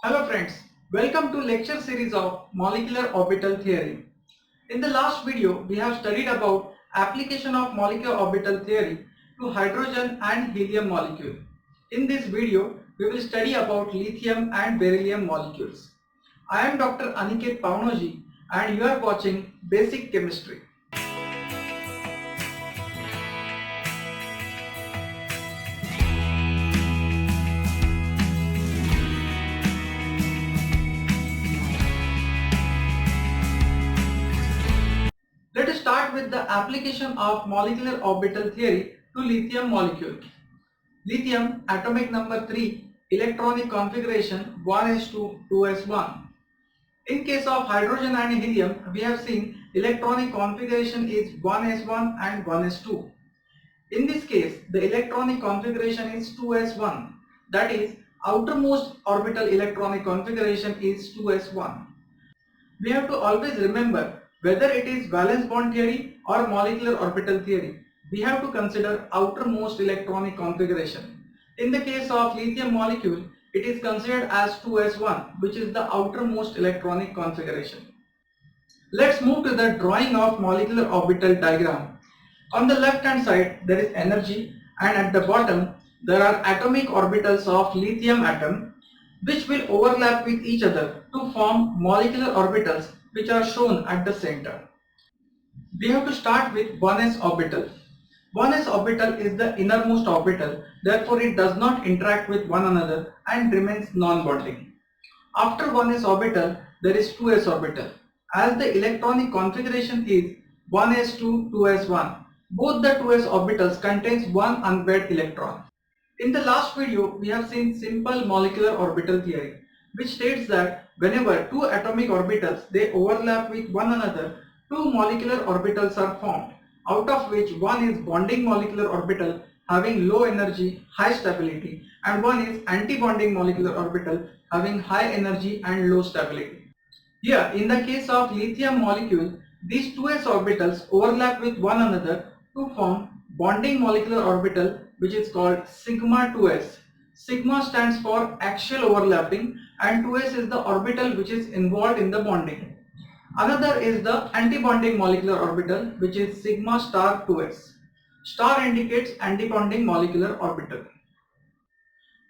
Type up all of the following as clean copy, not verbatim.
Hello friends, welcome to lecture series of molecular orbital theory. In the last video, we have studied about application of molecular orbital theory to hydrogen and helium molecule. In this video, we will study about lithium and beryllium molecules. I am Dr. Aniket Paunoji and you are watching Basic Chemistry. Let us start with the application of molecular orbital theory to lithium molecule. Lithium atomic number 3, electronic configuration 1s2 2s1. In case of hydrogen and helium, we have seen electronic configuration is 1s1 and 1s2. In this case, the electronic configuration is 2s1, that is outermost orbital electronic configuration is 2s1. We have to always remember whether it is valence bond theory or molecular orbital theory. We have to consider outermost electronic configuration. In the case of lithium molecule, it is considered as 2s1, which is the outermost electronic configuration. Let's move to the drawing of molecular orbital diagram. On the left hand side, there is energy, and at the bottom, there are atomic orbitals of lithium atom which will overlap with each other to form molecular orbitals which are shown at the center. We have to start with 1s orbital. 1s orbital is the innermost orbital, therefore it does not interact with one another and remains non-bonding. After 1s orbital, there is 2s orbital. As the electronic configuration is 1s2 2s1, both the 2s orbitals contains one unpaired electron. In the last video, we have seen simple molecular orbital theory, which states that whenever two atomic orbitals they overlap with one another, two molecular orbitals are formed, out of which one is bonding molecular orbital having low energy, high stability, and one is anti-bonding molecular orbital having high energy and low stability. Here, in the case of lithium molecule, these 2s orbitals overlap with one another to form bonding molecular orbital, which is called sigma 2s. Sigma stands for axial overlapping and 2s is the orbital which is involved in the bonding. Another is the anti-bonding molecular orbital, which is sigma star 2s. Star indicates anti-bonding molecular orbital.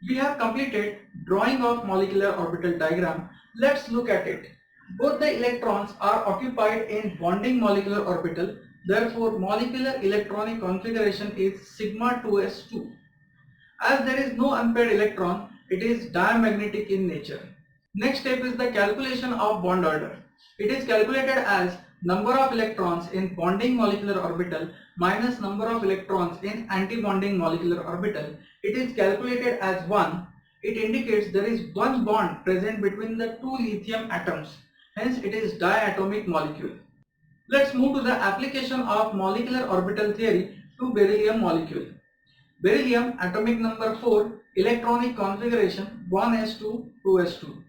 We have completed drawing of molecular orbital diagram. Let's look at it. Both the electrons are occupied in bonding molecular orbital. Therefore, molecular electronic configuration is sigma 2s2. As there is no unpaired electron, it is diamagnetic in nature. Next step is the calculation of bond order. It is calculated as number of electrons in bonding molecular orbital minus number of electrons in anti-bonding molecular orbital. It is calculated as 1. It indicates there is one bond present between the two lithium atoms. Hence, it is diatomic molecule. Let's move to the application of molecular orbital theory to beryllium molecule. Beryllium atomic number 4, electronic configuration 1s2 2s2.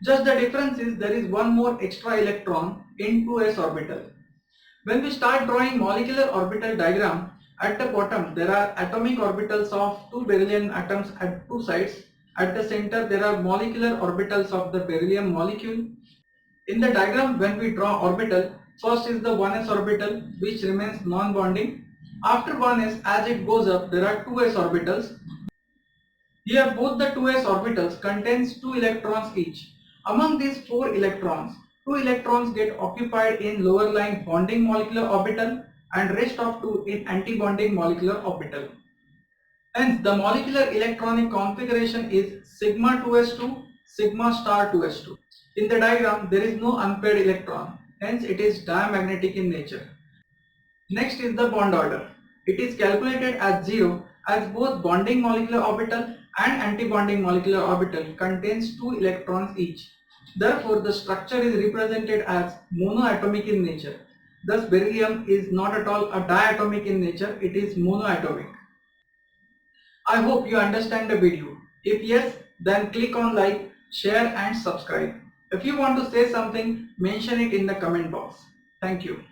Just the difference is there is one more extra electron in 2s orbital. When we start drawing molecular orbital diagram, at the bottom there are atomic orbitals of two beryllium atoms at two sides. At the center there are molecular orbitals of the beryllium molecule. In the diagram, when we draw orbital, first is the 1s orbital which remains non-bonding. After 1s, as it goes up, there are 2s orbitals. Here both the 2s orbitals contains 2 electrons each. Among these 4 electrons, 2 electrons get occupied in lower lying bonding molecular orbital and rest of 2 in anti-bonding molecular orbital. Hence, the molecular electronic configuration is sigma 2s2, sigma star 2s2. In the diagram, there is no unpaired electron, hence it is diamagnetic in nature. Next is the bond order. It is calculated as 0 as both bonding molecular orbital and anti-bonding molecular orbital contains 2 electrons each. Therefore, the structure is represented as monoatomic in nature. Thus, beryllium is not at all a diatomic in nature, it is monoatomic. I hope you understand the video. If yes, then click on like, share and subscribe. If you want to say something, mention it in the comment box. Thank you.